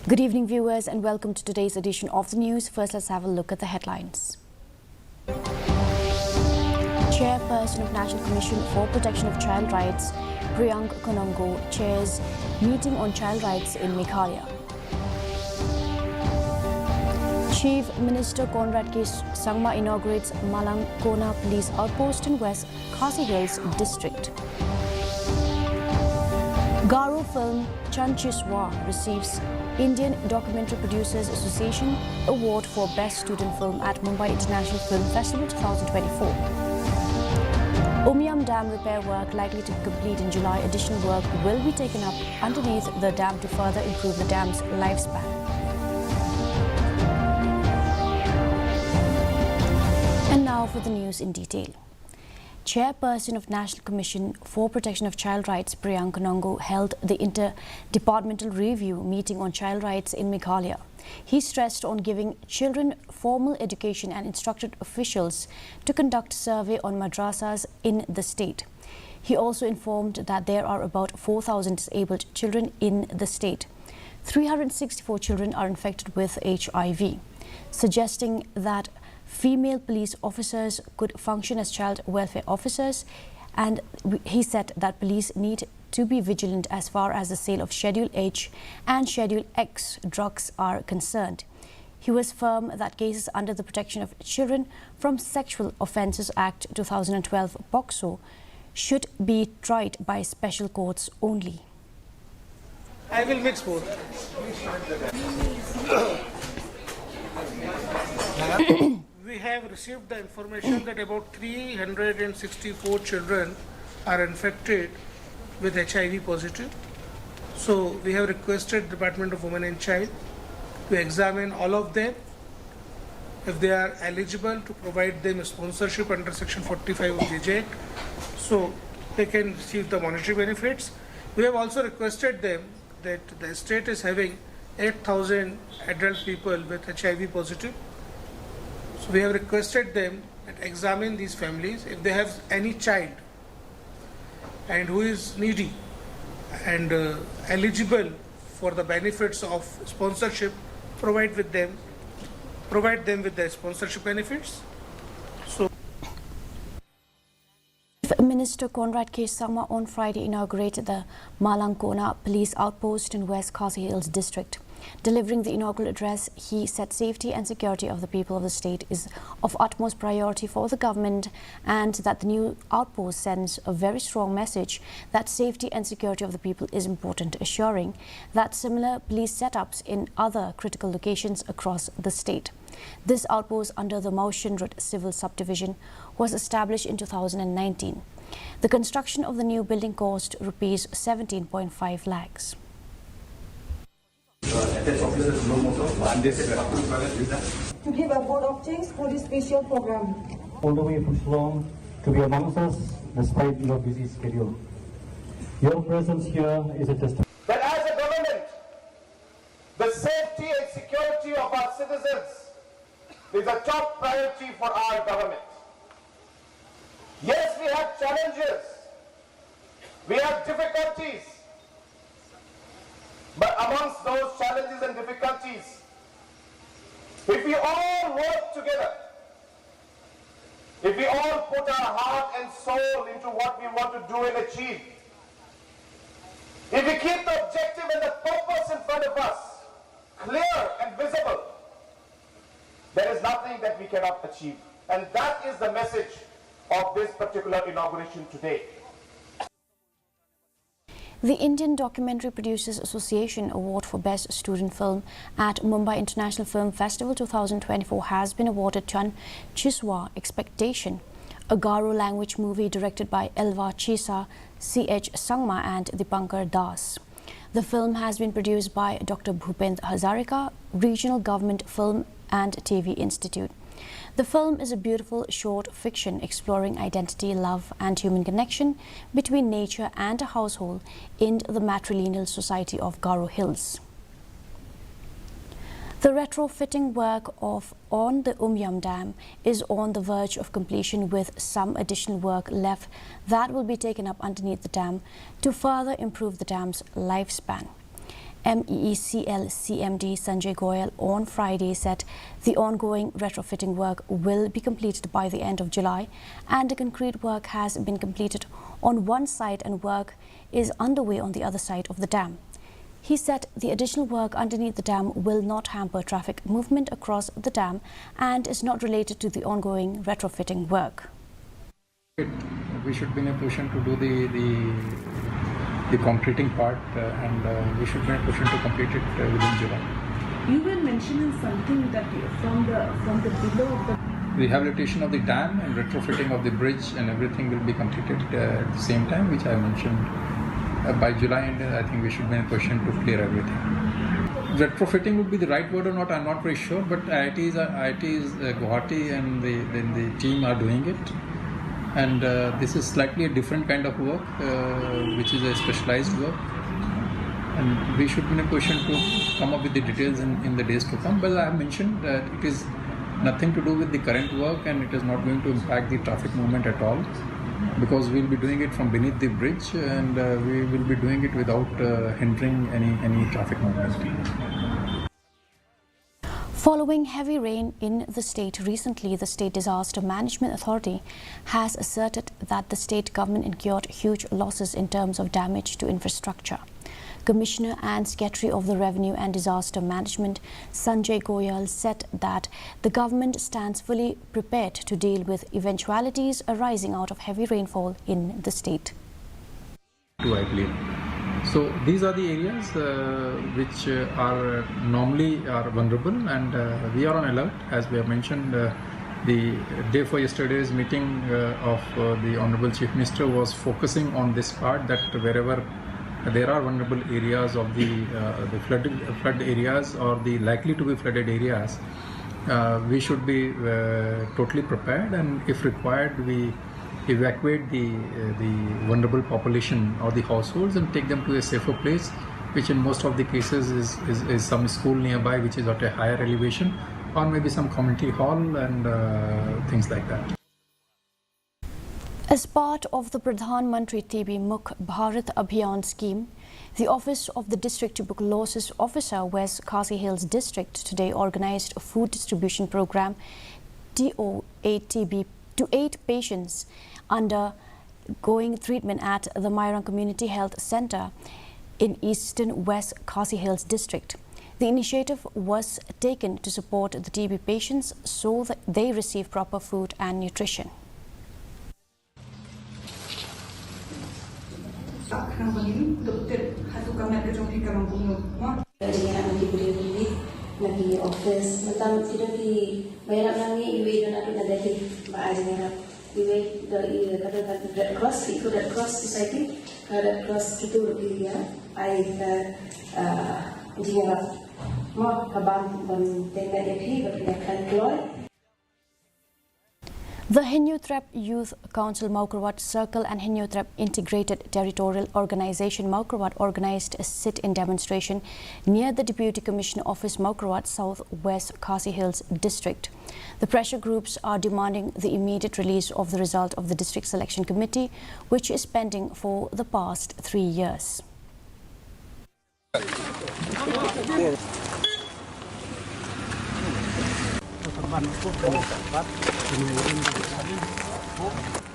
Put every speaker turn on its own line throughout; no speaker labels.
Good evening, viewers, and welcome to today's edition of the news. First, let's have a look at the headlines. Chairperson of National Commission for Protection of Child Rights, Kona, chairs meeting on child rights in Meghalaya. Chief Minister Conrad K. Sangma inaugurates Malang Kona Police Outpost in West Khasi Hills District. Garo film Chanchiswa receives Indian Documentary Producers Association Award for Best Student Film at Mumbai International Film Festival 2024. Umam Dam repair work likely to be complete in July. Additional work will be taken up underneath the dam to further improve the dam's lifespan. And now for the news in detail. Chairperson of National Commission for Protection of Child Rights, Kona, held the Interdepartmental Review meeting on child rights in Meghalaya. He stressed on giving children formal education and instructed officials to conduct survey on madrasas in the state. He also informed that there are about 4,000 disabled children in the state. 364 children are infected with HIV, suggesting that female police officers could function as child welfare officers, and he said that police need to be vigilant as far as the sale of Schedule H and Schedule X drugs are concerned. He was firm that cases under the Protection of Children from Sexual Offences Act 2012 (POCSO) should be tried by special courts only.
I will mix both. We have received the information that about 364 children are infected with HIV positive. So we have requested Department of Women and Child to examine all of them. If they are eligible, to provide them a sponsorship under Section 45 of JJ Act, so they can receive the monetary benefits. We have also requested them that the state is having 8,000 adult people with HIV positive. So we have requested them to examine these families. If they have any child and who is needy and eligible for the benefits of sponsorship, provide them with the sponsorship benefits. So
Minister Conrad K. Sangma on Friday inaugurated the Malang Kona Police Outpost in West Khasi Hills District. Delivering the inaugural address, he said safety and security of the people of the state is of utmost priority for the government, and that the new outpost sends a very strong message that safety and security of the people is important, assuring that similar police setups in other critical locations across the state. This outpost under the Maushin Road Civil Subdivision was established in 2019. The construction of the new building cost Rs 17.5 lakhs.
To give a board of things for this special program.
All the way from Shillong to be amongst us despite your busy schedule. Your presence here is a testament.
That as a government, the safety and security of our citizens is a top priority for our government. Yes, we have challenges, we have difficulties, but amongst those challenges and difficulties, if we all work together, if we all put our heart and soul into what we want to do and achieve, if we keep the objective and the purpose in front of us clear and visible, there is nothing that we cannot achieve. And that is the message of this particular inauguration today.
The Indian Documentary Producers Association Award for Best Student Film at Mumbai International Film Festival 2024 has been awarded Chanchiswa Expectation, a Garo language movie directed by Elva Chisa, C.H. Sangma and Dipankar Das. The film has been produced by Dr. Bhupendra Hazarika, Regional Government Film and TV Institute. The film is a beautiful short fiction exploring identity, love and human connection between nature and a household in the matrilineal society of Garo Hills. The retrofitting work on the Umam Dam is on the verge of completion, with some additional work left that will be taken up underneath the dam to further improve the dam's lifespan. MEECL CMD Sanjay Goyal on Friday said the ongoing retrofitting work will be completed by the end of July, and the concrete work has been completed on one side and work is underway on the other side of the dam. He said the additional work underneath the dam will not hamper traffic movement across the dam and is not related to the ongoing retrofitting work.
We should be in a position to do the concreting part and we should be in a position to complete it within July.
You were mentioning something that from the below of the
rehabilitation of the dam and retrofitting of the bridge and everything will be completed at the same time, which I mentioned. By July end, I think we should be in a position to clear everything. Retrofitting would be the right word or not, I'm not very sure, but IIT's Guwahati and the team are doing it. And this is slightly a different kind of work, which is a specialized work. And we should be in a position to come up with the details in the days to come. But I have mentioned that it is nothing to do with the current work and it is not going to impact the traffic movement at all, because we will be doing it from beneath the bridge and we will be doing it without hindering any traffic movement.
Following heavy rain in the state recently, the State Disaster Management Authority has asserted that the state government incurred huge losses in terms of damage to infrastructure. Commissioner and Secretary of the Revenue and Disaster Management, Sanjay Goyal, said that the government stands fully prepared to deal with eventualities arising out of heavy rainfall in the state.
I believe. So these are the areas which are normally vulnerable, and we are on alert. As we have mentioned, the day for yesterday's meeting of the Honorable Chief Minister was focusing on this part, that wherever there are vulnerable areas of the flood areas or the likely to be flooded areas, we should be totally prepared, and if required, we evacuate the vulnerable population or the households and take them to a safer place, which in most of the cases is some school nearby which is at a higher elevation, or maybe some community hall and things like that.
As part of the Pradhan Mantri TB Mukh Bharat Abhiyan scheme, the Office of the District Tuberculosis Officer, West Khasi Hills District, today organized a food distribution program to 8 patients undergoing treatment at the Malang Community Health Center in eastern West Khasi Hills District. The initiative was taken to support the TB patients so that they receive proper food and nutrition.
Lagi office, mentang tidak di bayar nangi iwe dan aku ada di bahagian Arab iwe dari kata Red Cross itu Red Cross Society Red Cross itu dia ai engineer mau kaban dan tengah dia berpindah keluar.
The Hinyotrap Youth Council Maukarwat Circle and Hinyotrap Integrated Territorial Organization Maukarwat organized a sit-in demonstration near the Deputy Commissioner Office Maukarwat, South West Khasi Hills District. The pressure groups are demanding the immediate release of the result of the District Selection Committee, which is pending for the past 3 years.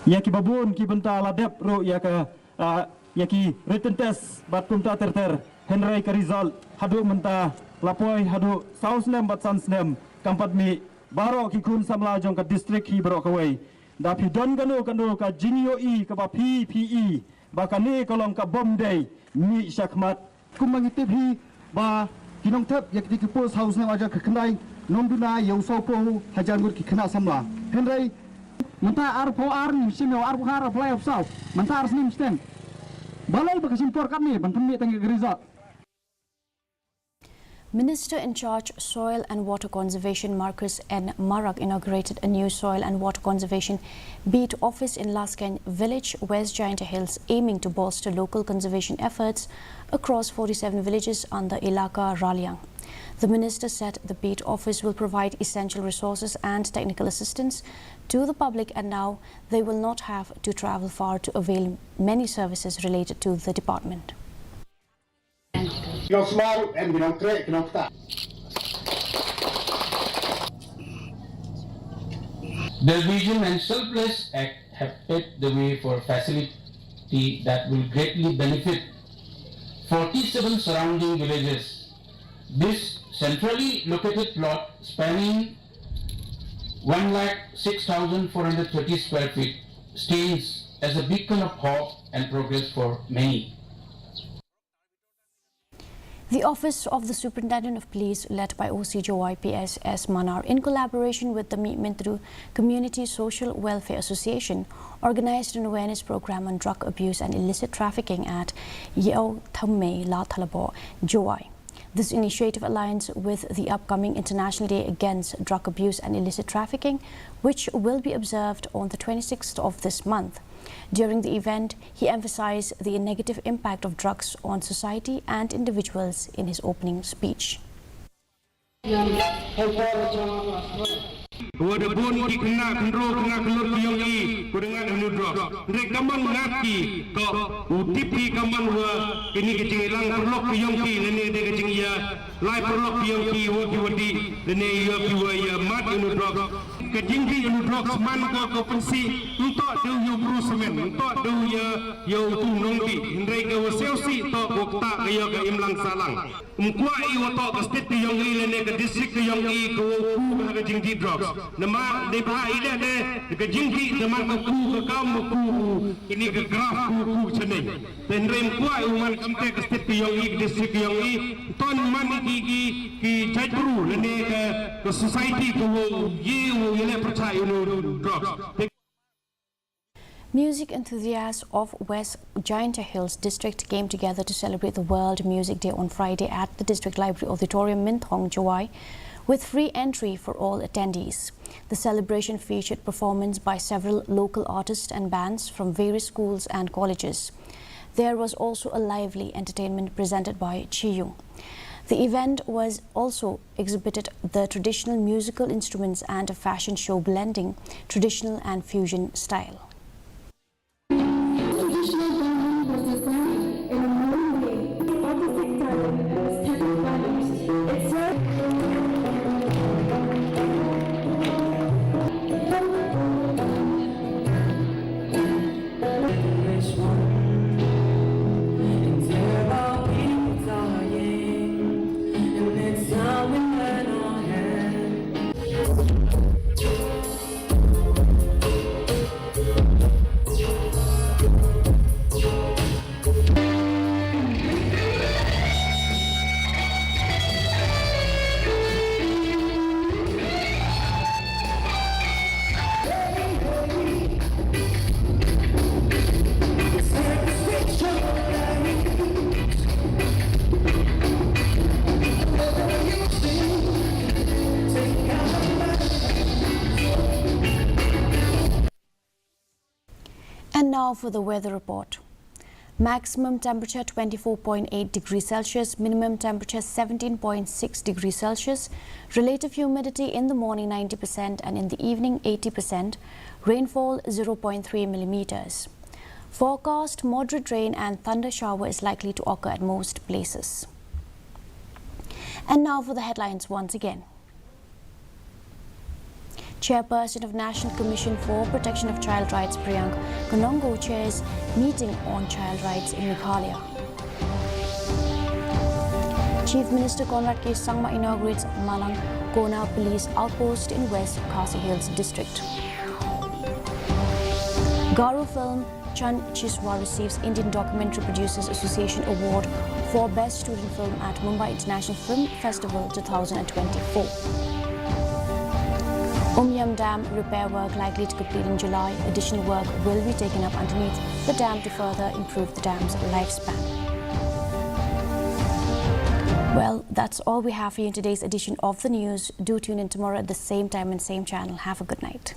Ya ki babun ki benta ladep ro ya ki written test bat kumta terter Henry ka result hadu menta lapoi hadu sausnem bat sansnem kampat mi baro ki kun samla jong ka district hi baro ka wei da pi don ganu ka jinio I ka ba PPE ba ka ni kolong ka bom day mi syakmat kumangitip hi ba kinong tep ya ki pus house nem aja ka kendai Nonduna yang sopo hajar gur kena samla. Henry, menta arpo arni simeo arpo hara play of south. Menta arsnim stand. Balai bakasimpor kami bantami tangi geriza.
Minister in charge Soil and Water Conservation Marcus N. Marak inaugurated a new soil and water conservation beat office in Laskang village, West Giant Hills, aiming to bolster local conservation efforts across 47 villages under Ilaka Ralyang. The minister said the beat office will provide essential resources and technical assistance to the public, and now they will not have to travel far to avail many services related to the department.
small and trek, ta.
The Vision and Selfless Act have paved the way for facility that will greatly benefit 47 surrounding villages. This centrally located plot spanning 106,430 square feet stands as a beacon of hope and progress for many.
The Office of the Superintendent of Police, led by OC Joy PSS Manar, in collaboration with the Mintru Community Social Welfare Association, organized an awareness program on drug abuse and illicit trafficking at Yeo Thamme La Thalabo, Joy. This initiative aligns with the upcoming International Day Against Drug Abuse and Illicit Trafficking, which will be observed on the 26th of this month. During the event, he emphasized the negative impact of drugs on society and individuals in his opening speech.
Walaupun kena kendor kiyogi kudengar anu drop. Mereka kaman ngaki ko UTP kaman wa kini kecing lang perlok kiyogi nene de kecing ya lai perlok kiyogi wadi nene ya kiwa ya mat anu drop. Kecing anu drop man ko pensi untuk do you brusemen untuk do ya tu nongbi. Mereka waselsi to bokta kaya ke imlang salang. Umkuai wato ke state kiyogi nene ke district kiyogi ko kecing di drop. Nama depa ida de ke jingki teman ku ke kamu ku ini ke graf ku ceneng dan rem kuai uman cinte ke state yongi district yongi ton man ki jajru ne ke society ko ye ele percaya no drugs.
Music enthusiasts of West Giant Hills District came together to celebrate the World Music Day on Friday at the District Library Auditorium, Minthong, Jawai, with free entry for all attendees. The celebration featured performance by several local artists and bands from various schools and colleges. There was also a lively entertainment presented by Chiyung. The event was also exhibited the traditional musical instruments and a fashion show blending traditional and fusion style. And now for the weather report. Maximum temperature 24.8 degrees Celsius, minimum temperature 17.6 degrees Celsius, relative humidity in the morning 90% and in the evening 80%, rainfall 0.3 millimeters. Forecast moderate rain and thunder shower is likely to occur at most places. And now for the headlines once again. Chairperson of National Commission for Protection of Child Rights, Kona chairs meeting on child rights in Meghalaya. Chief Minister Conrad K. Sangma inaugurates Malang Kona Police Outpost in West Khasi Hills District. Garo film Chan Chiswa receives Indian Documentary Producers Association Award for Best Student Film at Mumbai International Film Festival 2024. Umam Dam repair work likely to complete in July. Additional work will be taken up underneath the dam to further improve the dam's lifespan. Well, that's all we have for you in today's edition of the news. Do tune in tomorrow at the same time and same channel. Have a good night.